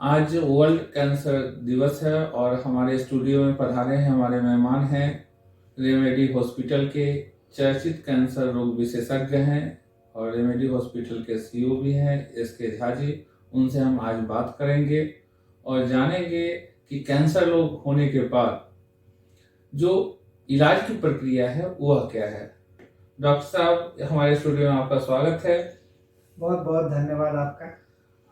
आज world cancer दिवस है और हमारे स्टूडियो में पधारे हैं हमारे मेहमान हैं रेमेडी हॉस्पिटल के चर्चित कैंसर रोग विशेषज्ञ हैं और रेमेडी हॉस्पिटल के सीईओ भी हैं एस.के. झा जी। उनसे हम आज बात करेंगे और जानेंगे कि कैंसर रोग होने के बाद जो इलाज की प्रक्रिया है वह क्या है। डॉक्टर साहब, हमारे स्टूडियो में आपका स्वागत है। बहुत बहुत धन्यवाद आपका।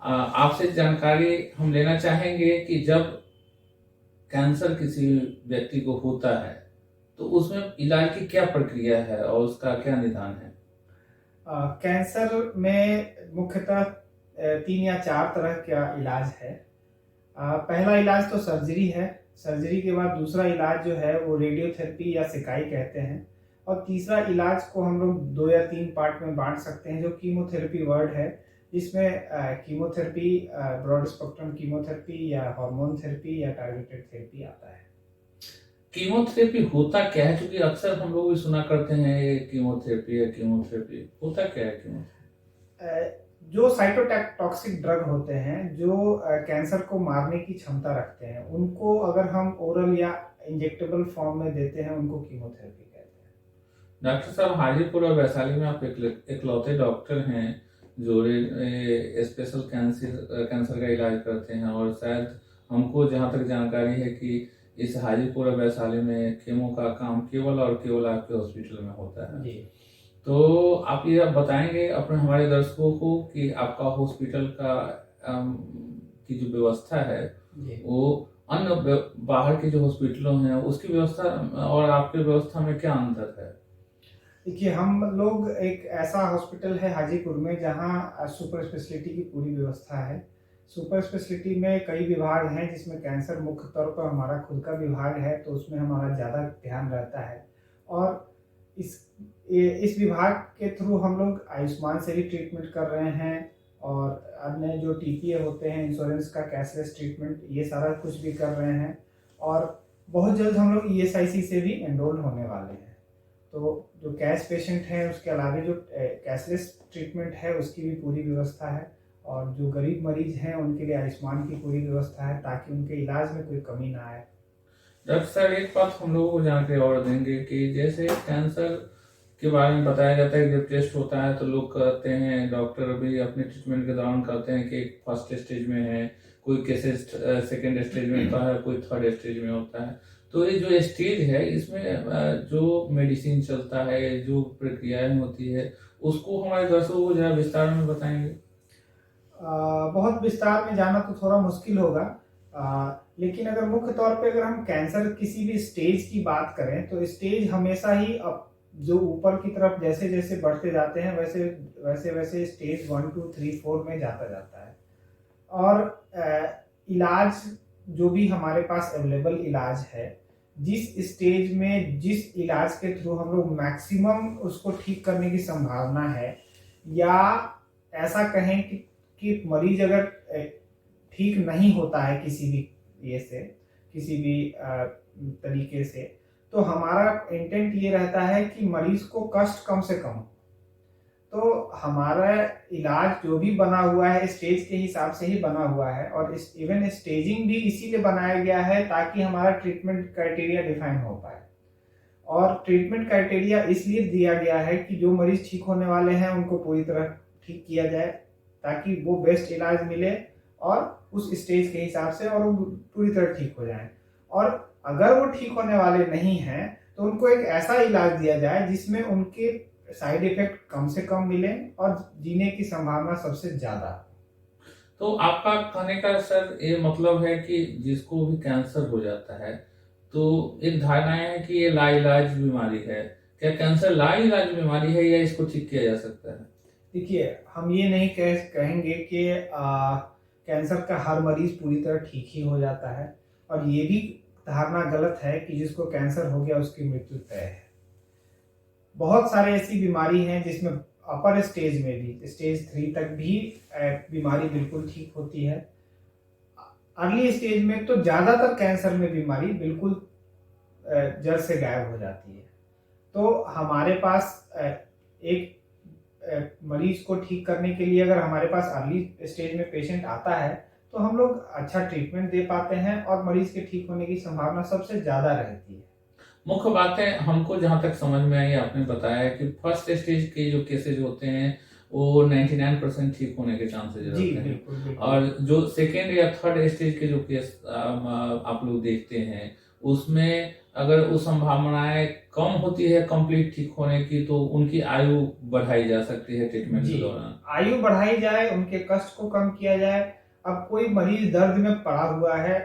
आपसे जानकारी हम लेना चाहेंगे कि जब कैंसर किसी व्यक्ति को होता है तो उसमें इलाज की क्या प्रक्रिया है और उसका क्या निदान है। कैंसर में मुख्यतः 3 या 4 तरह का इलाज है। पहला इलाज तो सर्जरी है। सर्जरी के बाद दूसरा इलाज जो है वो रेडियोथेरेपी या सिकाई कहते हैं, और तीसरा इलाज को हम लोग 2 या 3 पार्ट में बांट सकते हैं, जो कीमोथेरेपी वर्ड है, जिसमें कीमोथेरेपी, ब्रॉड स्पेक्ट्रम कीमोथेरेपी या हार्मोन थेरेपी या टारगेटेड थेरेपी आता है। कीमोथेरेपी होता क्या है, क्योंकि अक्सर हम लोग भी सुना करते हैं ये कीमोथेरेपी होता क्या है कीमोथेरेपी। जो साइटोटॉक्सिक ड्रग होते हैं, जो कैंसर को मारने की क्षमता रखते हैं, उनको अगर हम ओरल या इंजेक्टेबल फॉर्म में देते हैं, उनको कीमोथेरेपी कहते हैं। डॉक्टर साहब, हाजीपुर और वैशाली में आप इकलौते डॉक्टर हैं जो स्पेशल कैंसर का इलाज करते हैं, और शायद हमको जहाँ तक जानकारी है कि इस हाजीपुर और वैशाली में कीमो का काम केवल और केवल आपके हॉस्पिटल में होता है। जी। तो आप ये बताएंगे अपने हमारे दर्शकों को कि आपका हॉस्पिटल का की जो व्यवस्था है वो अन्य बाहर के जो हॉस्पिटलों हैं उसकी व्यवस्था और आपके व्यवस्था में क्या अंतर है। देखिए, हम लोग एक ऐसा हॉस्पिटल है हाजीपुर में जहां सुपर स्पेशलिटी की पूरी व्यवस्था है। सुपर स्पेशलिटी में कई विभाग हैं, जिसमें कैंसर मुख्य तौर पर हमारा खुद का विभाग है, तो उसमें हमारा ज़्यादा ध्यान रहता है। और इस विभाग के थ्रू हम लोग आयुष्मान से भी ट्रीटमेंट कर रहे हैं, और अन्य जो टीपीए होते हैं, इंश्योरेंस का कैशलेस ट्रीटमेंट, ये सारा कुछ भी कर रहे हैं। और बहुत जल्द हम लोग ईएसआईसी से भी एनरोल होने वाले हैं। तो जो कैश पेशेंट हैं, उसके अलावा जो कैशलेस ट्रीटमेंट है, उसकी भी पूरी व्यवस्था है। और जो गरीब मरीज हैं, उनके लिए आयुष्मान की पूरी व्यवस्था है, ताकि उनके इलाज में कोई कमी ना आए। डॉक्टर साहब, एक बात हम लोगों को जानकारी और देंगे कि जैसे कैंसर के बारे में बताया जाता है कि जब टेस्ट होता है तो लोग कहते हैं, डॉक्टर भी अपने ट्रीटमेंट के दौरान कहते हैं कि फर्स्ट स्टेज में है, कोई केसेस सेकेंड स्टेज में होता है, कोई थर्ड स्टेज में होता है। तो ये जो स्टेज है इसमें जो मेडिसिन चलता है, जो प्रक्रियाएं होती है, उसको हमारे दर्शकों को जरा विस्तार में बताएंगे। बहुत विस्तार में जाना तो थोड़ा मुश्किल होगा, लेकिन अगर मुख्य तौर पे अगर हम कैंसर किसी भी स्टेज की बात करें, तो स्टेज हमेशा ही जो ऊपर की तरफ जैसे जैसे बढ़ते जाते हैं, वैसे वैसे वैसे स्टेज 1, 2, 3, 4 में जाता जाता है। और इलाज जो भी हमारे पास अवेलेबल इलाज है, जिस स्टेज में जिस इलाज के थ्रू हम लोग मैक्सिमम उसको ठीक करने की संभावना है, या ऐसा कहें कि मरीज अगर ठीक नहीं होता है किसी भी तरीके से, तो हमारा इंटेंट ये रहता है कि मरीज को कष्ट कम से कम। तो हमारा इलाज जो भी बना हुआ है, स्टेज के हिसाब से ही बना हुआ है, और इवन स्टेजिंग भी इसीलिए बनाया गया है ताकि हमारा ट्रीटमेंट क्राइटेरिया डिफाइन हो पाए। और ट्रीटमेंट क्राइटेरिया इसलिए दिया गया है कि जो मरीज ठीक होने वाले हैं उनको पूरी तरह ठीक किया जाए, ताकि वो बेस्ट इलाज मिले और उस स्टेज के हिसाब से, और वो पूरी तरह ठीक हो जाए। और अगर वो ठीक होने वाले नहीं हैं, तो उनको एक ऐसा इलाज दिया जाए जिसमें उनके साइड इफेक्ट कम से कम मिले और जीने की संभावना सबसे ज्यादा। तो आपका कहने का सर ये मतलब है कि जिसको भी कैंसर हो जाता है तो एक धारणा है कि ये लाइलाज बीमारी है। क्या कैंसर लाइलाज बीमारी है या इसको ठीक किया जा सकता है। देखिए, हम ये नहीं कहेंगे कि कैंसर का हर मरीज पूरी तरह ठीक ही हो जाता है, और ये भी धारणा गलत है कि जिसको कैंसर हो गया उसकी मृत्यु तय है। बहुत सारे ऐसी बीमारी हैं जिसमें अपर स्टेज में भी, स्टेज 3 तक भी बीमारी बिल्कुल ठीक होती है। अर्ली स्टेज में तो ज्यादातर कैंसर में बीमारी बिल्कुल जड़ से गायब हो जाती है। तो हमारे पास एक मरीज को ठीक करने के लिए अगर हमारे पास अर्ली स्टेज में पेशेंट आता है, तो हम लोग अच्छा ट्रीटमेंट दे पाते हैं और मरीज के ठीक होने की संभावना सबसे ज़्यादा रहती है। मुख्य बातें हमको जहाँ तक समझ में आई, आपने बताया कि फर्स्ट स्टेज के जो केसेज होते हैं वो 99% ठीक होने के चांसेस जी रहते हैं, बिल्कुल बिल्कुल। और जो सेकेंड या थर्ड स्टेज के जो केस आप लोग देखते हैं उसमें अगर वो संभावनाएं कम होती है कंप्लीट ठीक होने की, तो उनकी आयु बढ़ाई जा सकती है ट्रीटमेंट के जी, दौरान। आयु बढ़ाई जाए, उनके कष्ट को कम किया जाए। अब कोई मरीज दर्द में पड़ा हुआ है,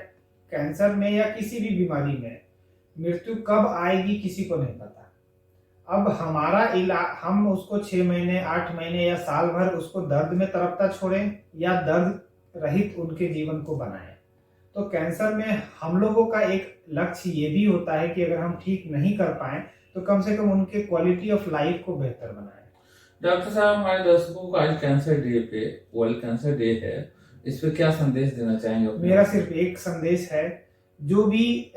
कैंसर में या किसी भी बीमारी में, मृत्यु कब आएगी किसी को नहीं पता। अब हमारा इलाज, हम उसको 6 महीने 8 महीने या साल भर उसको दर्द में तड़पता छोड़ें या दर्द रहित उनके जीवन को बनाएं। तो कैंसर में हम लोगों का एक लक्ष्य ये भी होता है कि अगर हम ठीक नहीं कर पाए तो कम से कम उनके क्वालिटी ऑफ लाइफ को बेहतर बनाएं। डॉक्टर साहब, हमारे दर्शकों को आज कैंसर डे पे, वर्ल्ड कैंसर डे है, इस पे क्या संदेश देना चाहेंगे? मेरा सिर्फ एक संदेश है, जो भी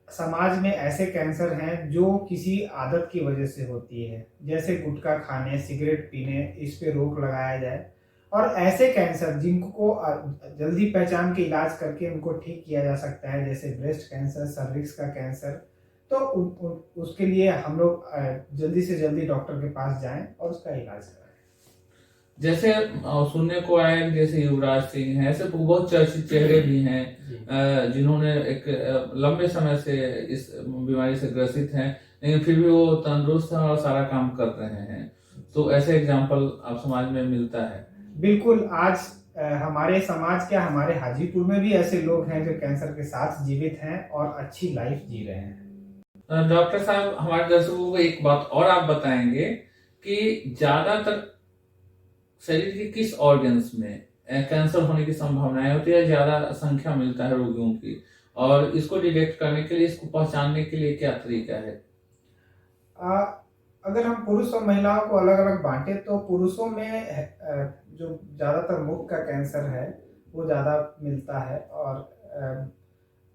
समाज में ऐसे कैंसर हैं जो किसी आदत की वजह से होती है, जैसे गुटखा खाने, सिगरेट पीने, इस पे रोक लगाया जाए। और ऐसे कैंसर जिनको जल्दी पहचान के इलाज करके उनको ठीक किया जा सकता है, जैसे ब्रेस्ट कैंसर, सर्विक्स का कैंसर, तो उसके लिए हम लोग जल्दी से जल्दी डॉक्टर के पास जाएं और उसका इलाज कराएं। जैसे सुनने को आया कि जैसे युवराज सिंह हैं, ऐसे बहुत चर्चित चेहरे भी हैं जिन्होंने एक लंबे समय से इस बीमारी से ग्रसित हैं, लेकिन फिर भी वो तंदुरुस्त हैं और सारा काम कर रहे हैं। तो ऐसे एग्जाम्पल आप समाज में मिलता है? बिल्कुल। आज हमारे समाज क्या, हमारे हाजीपुर में भी ऐसे लोग हैं जो कैंसर के साथ जीवित हैं और अच्छी लाइफ जी रहे हैं। डॉक्टर साहब, हमारे दर्शकों को एक बात और आप बताएंगे कि ज्यादातर शरीर के किस ऑर्गन्स में कैंसर होने की संभावनाएं होती है, ज्यादा संख्या मिलता है रोगियों की, और इसको डिटेक्ट करने के लिए, इसको पहचानने के लिए क्या तरीका है? अगर हम पुरुष और महिलाओं को अलग अलग बांटे तो पुरुषों में जो ज़्यादातर मुख का कैंसर है वो ज़्यादा मिलता है, और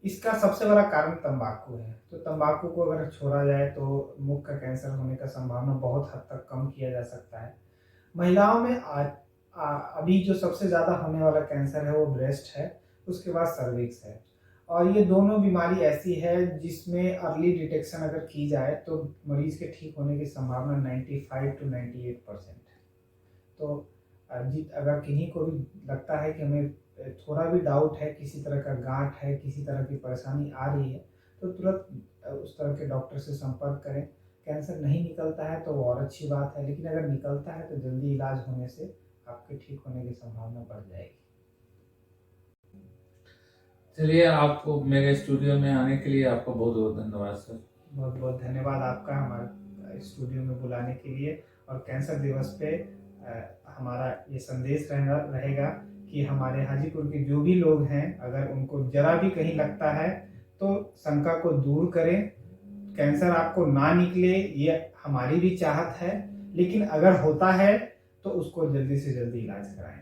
इसका सबसे बड़ा कारण तंबाकू है। तो तंबाकू को अगर छोड़ा जाए तो मुख का कैंसर होने का संभावना बहुत हद तक कम किया जा सकता है। महिलाओं में अभी जो सबसे ज़्यादा होने वाला कैंसर है वो ब्रेस्ट है, उसके बाद सर्विक्स है। और ये दोनों बीमारी ऐसी है जिसमें अर्ली डिटेक्शन अगर की जाए तो मरीज के ठीक होने की संभावना 95 to 98%। तो अगर किन्हीं को भी लगता है कि हमें थोड़ा भी डाउट है, किसी तरह का गांठ है, किसी तरह की परेशानी आ रही है, तो तुरंत उस तरह के डॉक्टर से संपर्क करें। कैंसर नहीं निकलता है तो वो और अच्छी बात है, लेकिन अगर निकलता है तो जल्दी इलाज होने से आपके ठीक होने की संभावना बढ़ जाएगी। चलिए, आपको मेरे स्टूडियो में आने के लिए आपका बहुत बहुत धन्यवाद सर। बहुत बहुत धन्यवाद आपका हमारे स्टूडियो में बुलाने के लिए। और कैंसर दिवस पे हमारा ये संदेश रहेगा कि हमारे हाजीपुर के जो भी लोग हैं, अगर उनको जरा भी कहीं लगता है तो शंका को दूर करें। कैंसर आपको ना निकले ये हमारी भी चाहत है, लेकिन अगर होता है तो उसको जल्दी से जल्दी इलाज कराएं।